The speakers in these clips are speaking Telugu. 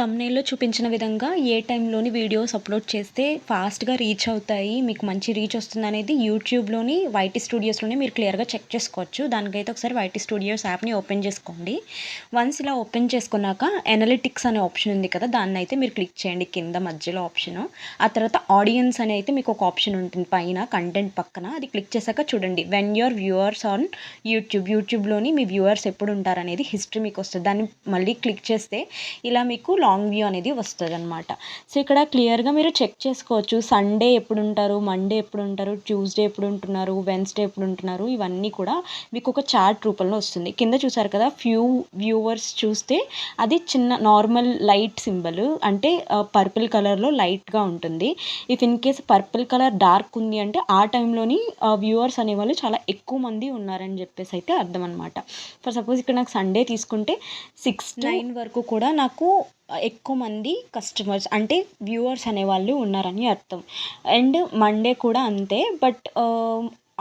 థంబ్‌నెయిల్‌లో చూపించిన విధంగా ఏ టైంలోని వీడియోస్ అప్‌లోడ్ చేస్తే ఫాస్ట్‌గా రీచ్ అవుతాయి, మీకు మంచి రీచ్ వస్తుందనేది యూట్యూబ్‌లోని వైటీ స్టూడియోస్‌లోనే మీరు క్లియర్‌గా చెక్ చేసుకోవచ్చు. దానికైతే ఒకసారి వైటీ స్టూడియోస్ యాప్‌ని ఓపెన్ చేసుకోండి. వన్స్ ఇలా ఓపెన్ చేసుకున్నాక ఎనలిటిక్స్ అనే ఆప్షన్ ఉంది కదా! దాన్నైతే మీరు క్లిక్ చేయండి కింద మధ్యలో ఆప్షను. ఆ తర్వాత ఆడియన్స్ అని అయితే మీకు ఒక ఆప్షన్ ఉంటుంది పైన కంటెంట్ పక్కన. అది క్లిక్ చేశాక చూడండి వెన్ యువర్ వ్యూవర్స్ ఆన్ యూట్యూబ్‌లోని మీ వ్యూవర్స్ ఎప్పుడు ఉంటారనేది హిస్టరీ మీకు వస్తది. దాన్ని మళ్ళీ క్లిక్ చేస్తే ఇలా మీకు లాంగ్ వ్యూ అనేది వస్తదనమాట. సో, ఇక్కడ క్లియర్‌గా మీరు చెక్ చేసుకోవచ్చు. సండే ఎప్పుడుంటారు, మండే ఎప్పుడుంటారు, ట్యూస్‌డే ఎప్పుడుంటున్నారు, వెన్స్‌డే ఎప్పుడుంటున్నారు, ఇవన్నీ కూడా మీకు ఒక చార్ట్ రూపంలో వస్తుంది. కింద చూసారు కదా! ఫ్యూ వ్యూవర్స్ చూస్తే అది చిన్న నార్మల్ లైట్ సింబల్ అంటే పర్పుల్ కలర్‌లో లైట్‌గా ఉంటుంది. If in case purple colour dark ఉంది అంటే ఆ టైంలోని వ్యూవర్స్ అనేవాళ్ళు చాలా ఎక్కువ మంది ఉన్నారని చెప్పేసి అయితే అర్థం అనమాట. ఫర్ సపోజ్ ఇక్కడ నాకు సండే తీసుకుంటే 6-9 వరకు కూడా నాకు ఎక్కువ మంది కస్టమర్స్ అంటే వ్యూవర్స్ అనేవాళ్ళు ఉన్నారని అర్థం. అండ్ మండే కూడా అంతే. బట్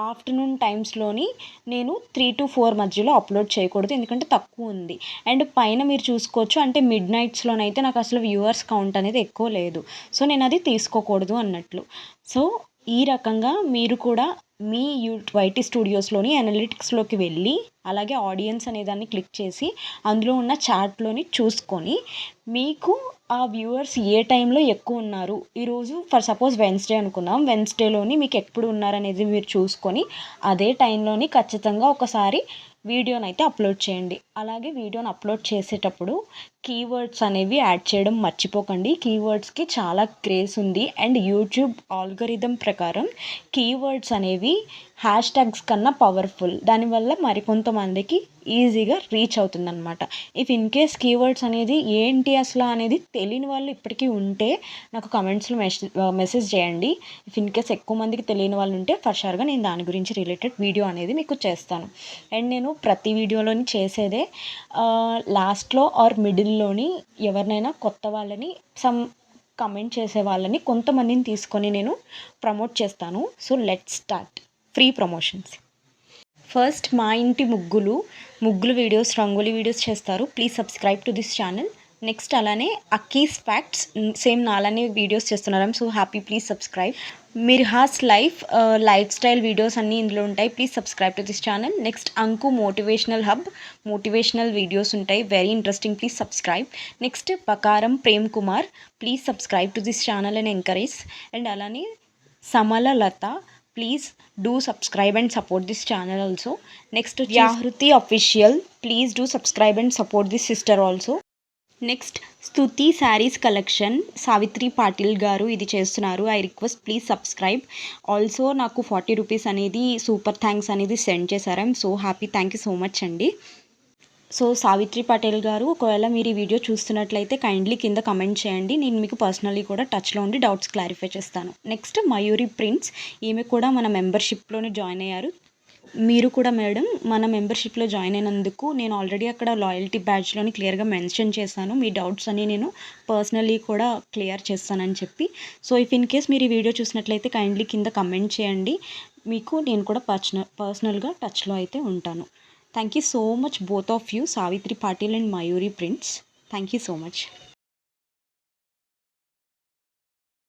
ఆఫ్టర్నూన్ టైమ్స్‌లోని నేను 3-4 మధ్యలో అప్లోడ్ చేయకూడదు. ఎందుకంటే తక్కువ ఉంది. అండ్ పైన మీరు చూసుకోవచ్చు అంటే మిడ్ నైట్స్‌లోనైతే నాకు అసలు వ్యూవర్స్ కౌంట్ అనేది ఎక్కువ లేదు. సో, నేను అది తీసుకోకూడదు అన్నట్లు. సో, ఈ రకంగా మీరు కూడా మీ వైటీ స్టూడియోస్‌లోని అనలిటిక్స్‌లోకి వెళ్ళి అలాగే ఆడియన్స్ అనే దాన్ని క్లిక్ చేసి అందులో ఉన్న చార్ట్‌లోని చూసుకొని మీకు ఆ వ్యూవర్స్ ఏ టైంలో ఎక్కువ ఉన్నారు. ఈరోజు ఫర్ సపోజ్ వెన్స్‌డే అనుకుందాం. వెన్స్‌డేలోని మీకు ఎప్పుడు ఉన్నారనేది మీరు చూసుకొని అదే టైంలోని ఖచ్చితంగా ఒకసారి వీడియోనైతే అప్లోడ్ చేయండి. అలాగే వీడియోని అప్లోడ్ చేసేటప్పుడు కీవర్డ్స్ అనేవి యాడ్ చేయడం మర్చిపోకండి. కీవర్డ్స్‌కి చాలా క్రేజ్ ఉంది. అండ్ యూట్యూబ్ ఆల్గోరిథం ప్రకారం కీవర్డ్స్ అనేవి హ్యాష్ ట్యాగ్స్ కన్నా పవర్ఫుల్. దానివల్ల మరికొంతమందికి ఈజీగా రీచ్ అవుతుందనమాట. ఇఫ్ ఇన్ కేస్ కీవర్డ్స్ అనేది ఏంటి అసలు అనేది తెలియని వాళ్ళు ఇప్పటికీ ఉంటే నాకు కమెంట్స్‌లో మెసేజ్ చేయండి. ఇఫ్ ఇన్ కేస్ ఎక్కువ మందికి తెలియని వాళ్ళు ఉంటే ఫర్ షూర్‌గా నేను దాని గురించి రిలేటెడ్ వీడియో అనేది మీకు చేస్తాను. అండ్ నేను ప్రతి వీడియోలోని చేసేదే లాస్ట్‌లో ఆర్ మిడిల్‌లోని ఎవరినైనా కొత్త వాళ్ళని కమెంట్ చేసే వాళ్ళని కొంతమందిని తీసుకొని నేను ప్రమోట్ చేస్తాను. So, let's start free promotions. First మా ఇంటి ముగ్గులు వీడియోస్, రంగోలీ వీడియోస్ చేస్తారు. Please subscribe to this channel. Next అలానే అక్కీస్ ఫ్యాక్ట్స్ సేమ్ నాలానే వీడియోస్ చేస్తున్నారు. I'm so happy. Please subscribe. Mirha's lifestyle videos అన్నీ ఇందులో ఉంటాయి. ప్లీజ్ subscribe to this channel. Next Anku motivational hub motivational videos ఉంటాయి. Very interesting. Please subscribe. Next Bakaram Prem Kumar. Please subscribe to this channel and encourage. And అలానే సమల లత. Please do subscribe and support this channel also. Next, Vyahruti Official. Please do subscribe and support this sister also. Next స్తుతి శారీస్ కలెక్షన్ సావిత్రి పాటిల్ గారు ఇది చేస్తున్నారు. I request please subscribe. Also నాకు 40 రూపీస్ అనేది సూపర్ థ్యాంక్స్ అనేది సెండ్ చేశారు. I'm so happy. Thank you so much అండి. సో సావిత్రి పటేల్ గారు ఒకవేళ మీరు ఈ వీడియో చూస్తున్నట్లయితే కైండ్లీ కింద కమెంట్ చేయండి. నేను మీకు పర్సనల్లీ కూడా టచ్లో ఉండి డౌట్స్ క్లారిఫై చేస్తాను. Next Mayuri prince. ఈమె కూడా మన మెంబర్షిప్లోనే జాయిన్ అయ్యారు. మీరు కూడా మేడం మన మెంబర్షిప్లో జాయిన్ అయినందుకు నేను ఆల్రెడీ అక్కడ లాయల్టీ బ్యాడ్జ్లోని క్లియర్గా మెన్షన్ చేశాను. మీ డౌట్స్ అన్నీ నేను పర్సనల్లీ కూడా క్లియర్ చేస్తానని చెప్పి. సో ఇఫ్ ఇన్ కేస్ మీరు ఈ వీడియో చూసినట్లయితే కైండ్లీ కింద కమెంట్ చేయండి. మీకు నేను కూడా పర్సనల్గా టచ్లో అయితే ఉంటాను. Thank you so much both of you, Savitri Patil and Mayuri Prince. Thank you so much.